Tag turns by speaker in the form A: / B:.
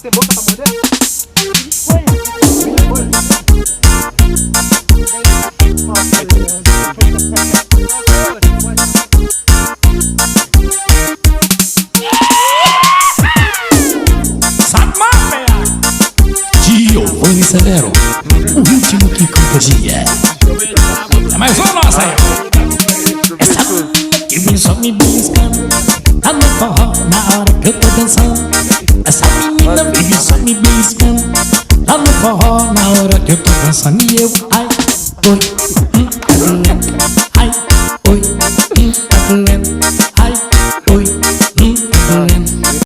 A: tem boca pra morder?
B: Giovanni Severo, o ritmo que contagia. É mais uma nossa aí. Essa que vem só me beliscando, tá no forró na hora que eu tô dançando. Essa menina vive só me beliscando, tá no forró na hora que eu tô dançando. E eu, ai, oi,